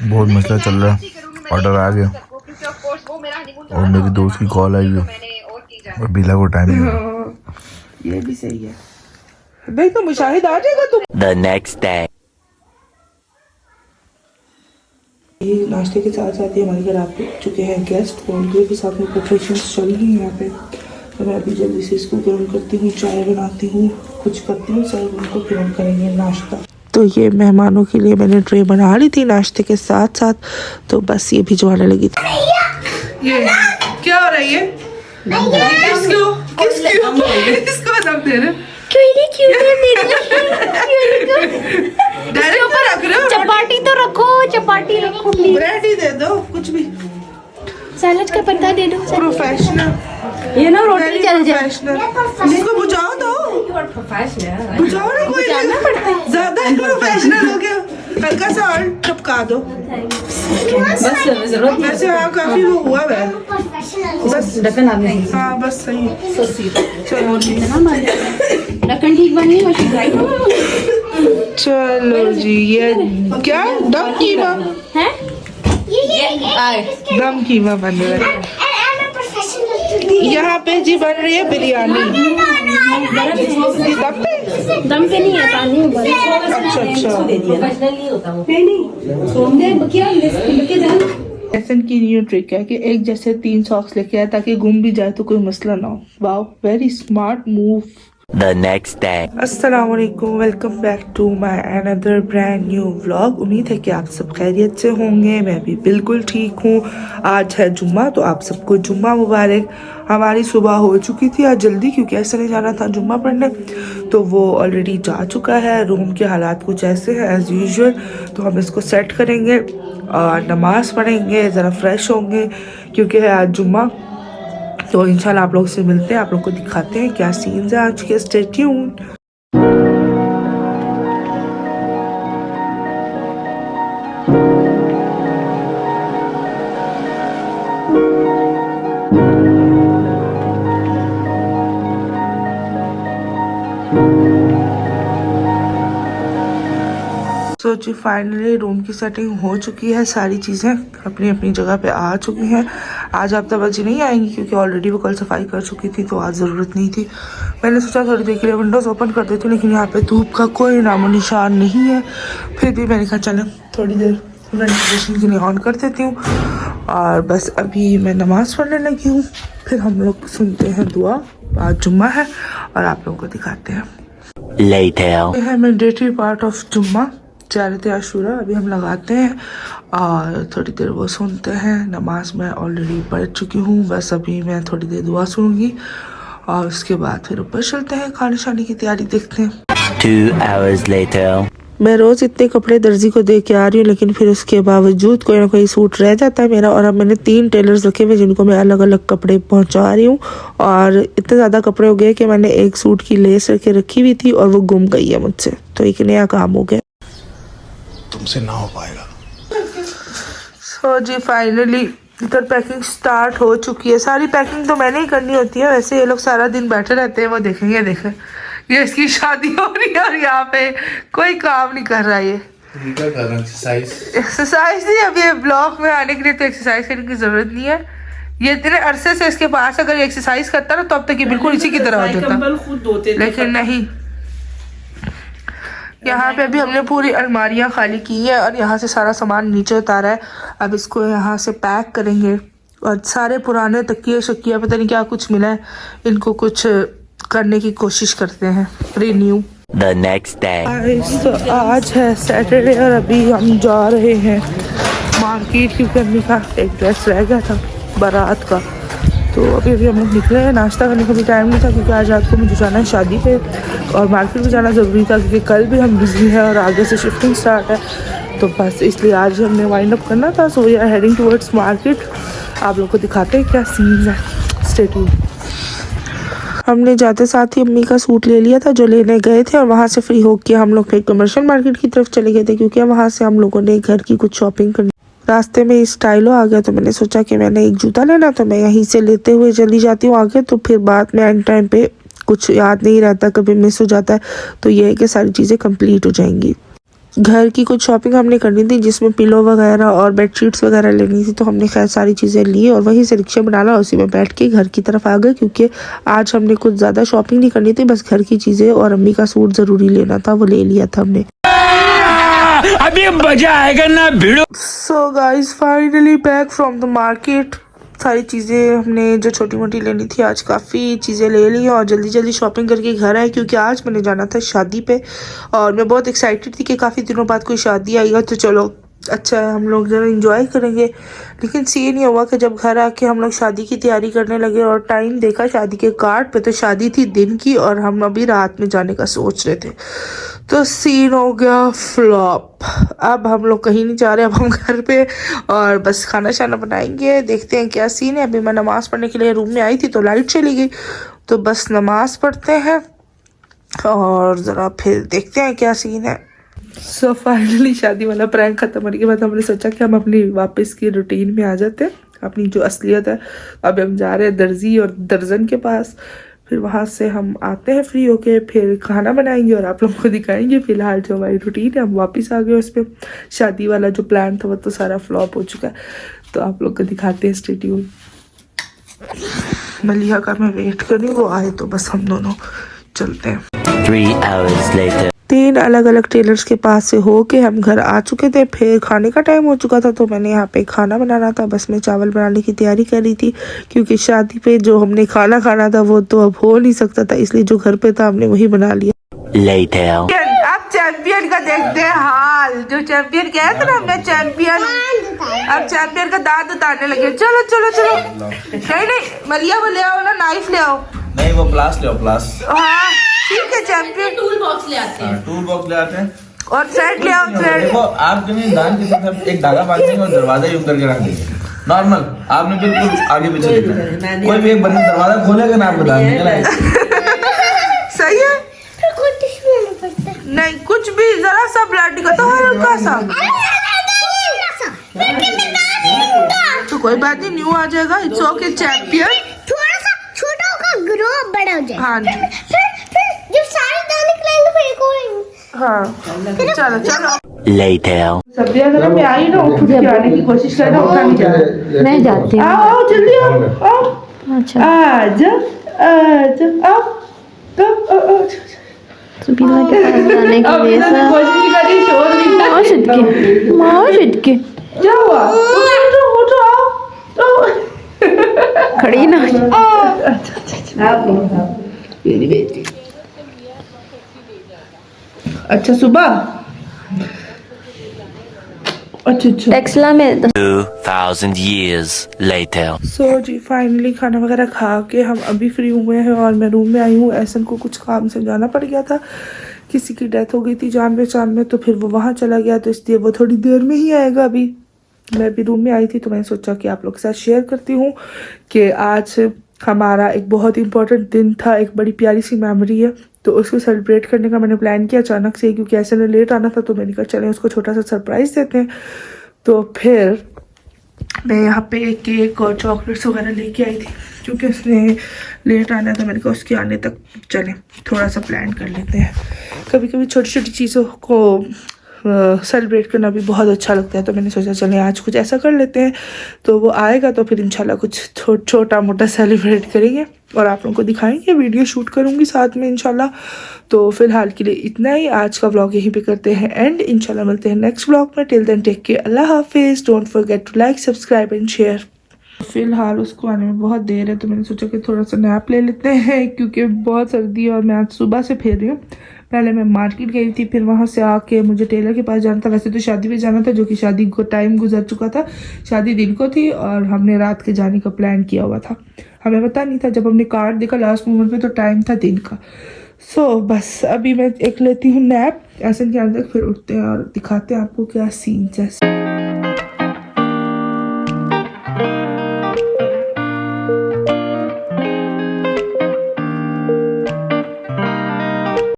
बहुत मसला चल रहा है। ऑर्डर आ गया और मेरी दोस्त की कॉल आई है और बिला को टाइम नहीं है। ये भी सही है। नहीं तो मुशाहिद आ जाएगा तुम। The next day. ये नाश्ते के साथ साथ ही हमारे घर आ चुके हैं गेस्ट, तो उनके भी साथ में प्रिपरेशंस चल रही हैं यहाँ पे। तो मैं अभी जल्दी से इसको गर्म करती हूँ, चाय बनाती हूँ, कुछ करती हूँ, सब उनको गर्म करेंगे नाश्ता। तो ये मेहमानों के लिए मैंने ट्रे बना ली थी नाश्ते के साथ साथ, तो बस ये भिजवाने लगी थी। ये क्या हो रहा है? ये किसको दम दे रहे? चपाटी तो रखो, चपाटी रखो प्लीज। ब्रेड ही दे दो, कुछ भी। सैलेड का पत्ता दे दो। प्रोफेशनल ये ना रोटी चल जाए। इसको बुझाओ तो, बुझाओ ना, कोई ज्यादा प्रोफेशनल हो गया। हल्का सा और टपका दो बस, जरूरत वैसे हाँ काफी वो हुआ है बस। ढक्कन आपने? हाँ बस सही। चलो ढक्कन ठीक बनी है। चलो जी, ये क्या दम कीमा है? दम कीमा बन रहा है यहाँ पे जी। बन रही है बिरयानी। दम पे नहीं है, पानी उबल। अच्छा ऐसन की न्यू ट्रिक है कि एक जैसे 3 सॉक्स लेके आए ताकि गुम भी जाए तो कोई मसला ना हो। Wow, very smart move. The next day. अस्सलामुअलैकुम, welcome back to my another brand new vlog. उम्मीद है कि आप सब खैरियत से होंगे। मैं भी बिल्कुल ठीक हूँ। आज है जुम्मा, तो आप सबको जुम्मा मुबारक। हमारी सुबह हो चुकी थी आज जल्दी, क्योंकि ऐसे नहीं जाना था जुम्मा पढ़ने, तो वो ऑलरेडी जा चुका है। रूम के हालात कुछ ऐसे हैं एज़ यूजुअल, तो हम इसको सेट करेंगे और नमाज़ पढ़ेंगे, ज़रा फ्रेश होंगे क्योंकि है आज जुम्मा। तो इंशाल्लाह आप लोग से मिलते हैं, आप लोग को दिखाते हैं क्या सीन्स है आज के। Stay tuned. तो जी फाइनली रूम की सेटिंग हो चुकी है, सारी चीज़ें अपनी अपनी जगह पे आ चुकी हैं। आज आफ्ताबाजी नहीं आएंगी क्योंकि ऑलरेडी वो कल सफाई कर चुकी थी, तो आज ज़रूरत नहीं थी। मैंने सोचा थोड़ी देर के लिए विंडोज़ ओपन कर देती हूँ, लेकिन यहाँ पे धूप का कोई नामो निशान नहीं है। फिर भी मैंने कहा चलें थोड़ी देर वेंटिलेशन के लिए ऑन कर देती हूँ। और बस अभी मैं नमाज़ पढ़ने लगी हूँ, फिर हम लोग सुनते हैं दुआ। आज जुम्मा है और आप लोगों को दिखाते हैं। Later. ये है मैंडेटरी पार्ट ऑफ जुम्मा, चारत आशूरा। अभी हम लगाते हैं और थोड़ी देर वो सुनते हैं। नमाज मैं ऑलरेडी पढ़ चुकी हूँ, बस अभी मैं थोड़ी देर दुआ सुनूंगी और उसके बाद फिर ऊपर चलते हैं, खाने शाने की तैयारी देखते हैं। 2 hours later. मैं रोज़ इतने कपड़े दर्जी को दे के आ रही हूँ, लेकिन फिर उसके बावजूद कोई ना कोई सूट रह जाता है मेरा। और अब मैंने 3 टेलर्स रखे हुए जिनको मैं अलग अलग कपड़े पहुँचा रही हूँ। और इतने ज़्यादा कपड़े हो गए कि मैंने एक सूट की लेस रखे रखी हुई थी और वो गुम गई है मुझसे, तो एक नया काम हो गया। तुमसे ना हो पाएगा। सो जी फाइनली इधर पैकिंग स्टार्ट हो चुकी है। सारी पैकिंग तो मैंने ही करनी होती है, वैसे ये लोग सारा दिन बैठे रहते हैं, वो देखेंगे। देखें ये इसकी शादी हो रही है और यहाँ पे कोई काम नहीं कर रहा। ये एक्सरसाइज नहीं, अब ये ब्लॉग में आने के लिए तो एक्सरसाइज करने की जरूरत नहीं है। ये इतने अरसे से इसके पास अगर एक्सरसाइज करता ना तो अब तक ये बिल्कुल इसी की तरह हो जाता, लेकिन नहीं। यहाँ पे अभी हमने पूरी अलमारियाँ खाली की है और यहाँ से सारा सामान नीचे उतारा है। अब इसको यहाँ से पैक करेंगे और सारे पुराने तकिए शकिया पता नहीं क्या कुछ मिला है, इनको कुछ करने की कोशिश करते हैं, रिन्यू। The next day. तो आज है सैटरडे और अभी हम जा रहे हैं मार्केट, क्योंकि अम्मी का एक ड्रेस रह गया था बारात का। तो अभी हम लोग निकले हैं, नाश्ता करने का भी टाइम नहीं था क्योंकि आज रात को मुझे जाना है शादी पे और मार्केट भी जाना ज़रूरी था क्योंकि कल भी हम बिजी हैं और आगे से शिफ्टिंग स्टार्ट है। तो बस इसलिए आज हमने वाइंड अप करना था। So we are heading towards market. आप लोग को दिखाते हैं क्या सीन है। Stay tuned. हमने जाते साथ ही अम्मी का सूट ले लिया था जो लेने गए थे, और वहाँ से फ्री होकर हम लोग फिर कमर्शियल मार्केट की तरफ चले गए थे क्योंकि वहाँ से हम लोगों ने घर की कुछ शॉपिंग करनी। रास्ते में स्टाइलो आ गया तो मैंने सोचा कि मैंने एक जूता लेना, तो मैं यहीं से लेते हुए चली जाती हूँ आगे, तो फिर बाद में एंड टाइम पे कुछ याद नहीं रहता, कभी मिस हो जाता है, तो ये है कि सारी चीज़ें कंप्लीट हो जाएंगी। घर की कुछ शॉपिंग हमने करनी थी जिसमें पिलो वगैरह और बेडशीट्स वगैरह लेनी थी, तो हमने खैर सारी चीज़ें ली और वहीं से रिक्शा बनाना, उसी में बैठ के घर की तरफ आ गए क्योंकि आज हमने कुछ ज़्यादा शॉपिंग नहीं करनी थी, बस घर की चीज़ें और अम्मी का सूट ज़रूरी लेना था, वो ले लिया था हमने। अभी मजा आएगा ना भिड़ो। So guys finally back from the market. सारी चीज़ें हमने जो छोटी मोटी लेनी थी आज काफ़ी चीज़ें ले ली और जल्दी जल्दी शॉपिंग करके घर आए क्योंकि आज मैंने जाना था शादी पे और मैं बहुत एक्साइटेड थी कि काफ़ी दिनों बाद कोई शादी आएगा तो चलो अच्छा है, हम लोग ज़रा इंजॉय करेंगे। लेकिन सीन ये हुआ कि जब घर आके हम लोग शादी की तैयारी करने लगे और टाइम देखा शादी के कार्ड पे तो शादी थी दिन की और हम अभी रात में जाने का सोच रहे थे, तो सीन हो गया फ्लॉप। अब हम लोग कहीं नहीं जा रहे, अब हम घर पे और बस खाना शाना बनाएंगे, देखते हैं क्या सीन है। अभी मैं नमाज़ पढ़ने के लिए रूम में आई थी तो लाइट चली गई, तो बस नमाज़ पढ़ते हैं और ज़रा फिर देखते हैं क्या सीन है। सो फाइनली शादी वाला प्रैंक खत्म होने के बाद हमने सोचा कि हम अपनी वापस की रूटीन में आ जाते हैं, अपनी जो असलियत है। अब हम जा रहे हैं दर्जी और दर्जन के पास, फिर वहाँ से हम आते हैं फ्री होके, फिर खाना बनाएंगे और आप लोगों को दिखाएंगे। फिलहाल जो हमारी रूटीन है हम वापस आ गए उस पर। शादी वाला जो प्लान था वो तो सारा फ्लॉप हो चुका है, तो आप लोग को दिखाते हैं, स्टे ट्यून। मलिया का मैं वेट कर रही हूँ, वो आए तो बस हम दोनों चलते हैं। 3 hours later. 3 अलग अलग टेलर्स के पास से होके हम घर आ चुके थे। फिर खाने का टाइम हो चुका था तो मैंने यहाँ पे खाना बनाना था, बस मैं चावल बनाने की तैयारी कर रही थी क्योंकि शादी पे जो हमने खाना खाना था वो तो अब हो नहीं सकता था, इसलिए जो घर पे था हमने वही बना लिया। Later. अब चैंपियन का देखते हैं हाल, जो चैंपियन कहा था ना मैं चैंपियन, अब चैंपियन का दांत उतारने लगे। चलो चलो चलो, नहीं नहीं मलिया वो ले आओ ना, नाइफ ले आओ। नहीं वो प्लास ले आओ, प्लास। हाँ ठीक है चैंपियन, टूल बॉक्स ले आते हैं। टूल बॉक्स ले आते हैं और थ्रेड ले आओ, थ्रेड। देखो आप जमीन दान के साथ एक धागा बांध देंगे और दरवाजा यूं करके रख देंगे नॉर्मल। आपने बिल्कुल आगे पीछे देखना है, कोई भी एक बंदा दरवाजा खोलेगा ना आपको दान निकलेगा। सही है, नहीं कुछ भी, जरा सा ब्लड का तो हल्का सा, तो कोई बात नहीं, न्यू आ जाएगा। इट्स ओके चैंपियन, थोड़ा सा छोटा होगा ग्रो बड़ा हो जाए। हाँ जी, फिर जब सारे दाने निकलेंगे फिर एक और। हाँ चलो चलो। Later. सब्जी अगर मैं आई ना उठ के आने की कोशिश करना, उठा नहीं जा रहा। मैं जाती हूँ। आओ आओ जल्दी आओ आओ, अच्छा आजा आजा आओ, कब सुबीना के पास जाने के लिए कोशिश नहीं कर रही, शोर नहीं माँ छिटके क्या हुआ? उठो उठो उठो आओ, खड़ी ना। मेरी बेटी। अच्छा सुबह, अच्छा अच्छा। टेक्सला में 2,000 years later. सो जी फाइनली खाना वगैरह खा के हम अभी फ्री हुए हैं और मैं रूम में आई हूँ। ऐसन को कुछ काम से जाना पड़ गया था, किसी की डेथ हो गई थी जान पहचान में, तो फिर वो वहाँ चला गया, तो इसलिए वो थोड़ी देर में ही आएगा। अभी मैं भी रूम में आई थी तो मैंने सोचा कि आप लोग के साथ शेयर करती हूँ कि आज हमारा एक बहुत इंपॉर्टेंट दिन था, एक बड़ी प्यारी सी मेमोरी है, तो उसको सेलिब्रेट करने का मैंने प्लान किया अचानक से, क्योंकि ऐसे में लेट आना था तो मैंने कहा चलें उसको छोटा सा सरप्राइज़ देते हैं। तो फिर मैं यहाँ पे केक और चॉकलेट्स वगैरह लेके आई थी क्योंकि उसने लेट आना था, मैंने कहा उसके आने तक चलें थोड़ा सा प्लान कर लेते हैं। कभी कभी छोटी छोटी चीज़ों को सेलिब्रेट करना भी बहुत अच्छा लगता है, तो मैंने सोचा चलें आज कुछ ऐसा कर लेते हैं, तो वो आएगा तो फिर इंशाल्लाह कुछ छोटा मोटा सेलिब्रेट करेंगे और आप लोगों को दिखाएंगे, वीडियो शूट करूँगी साथ में इंशाल्लाह। तो फिलहाल के लिए इतना ही, आज का व्लॉग यहीं पे करते हैं एंड, इंशाल्लाह मिलते हैं नेक्स्ट व्लॉग में। टिल देन टेक केयर, अल्लाह हाफिज़, don't forget to like subscribe and share. फिलहाल उसको आने में बहुत देर है तो मैंने सोचा कि थोड़ा सा नैप ले लेते हैं क्योंकि बहुत सर्दी है और मैं आज सुबह से फिर रही हूँ। पहले मैं मार्केट गई थी, फिर वहाँ से आके मुझे टेलर के पास जाना था, वैसे तो शादी पे जाना था जो कि शादी को टाइम गुजर चुका था, शादी दिन को थी और हमने रात के जाने का प्लान किया हुआ था, हमें पता नहीं था, जब हमने कार्ड देखा लास्ट मोमेंट पे तो टाइम था दिन का। सो बस अभी मैं एक लेती हूँ नैप, ऐसे के अंदर फिर उठते हैं और दिखाते हैं आपको क्या सीन है।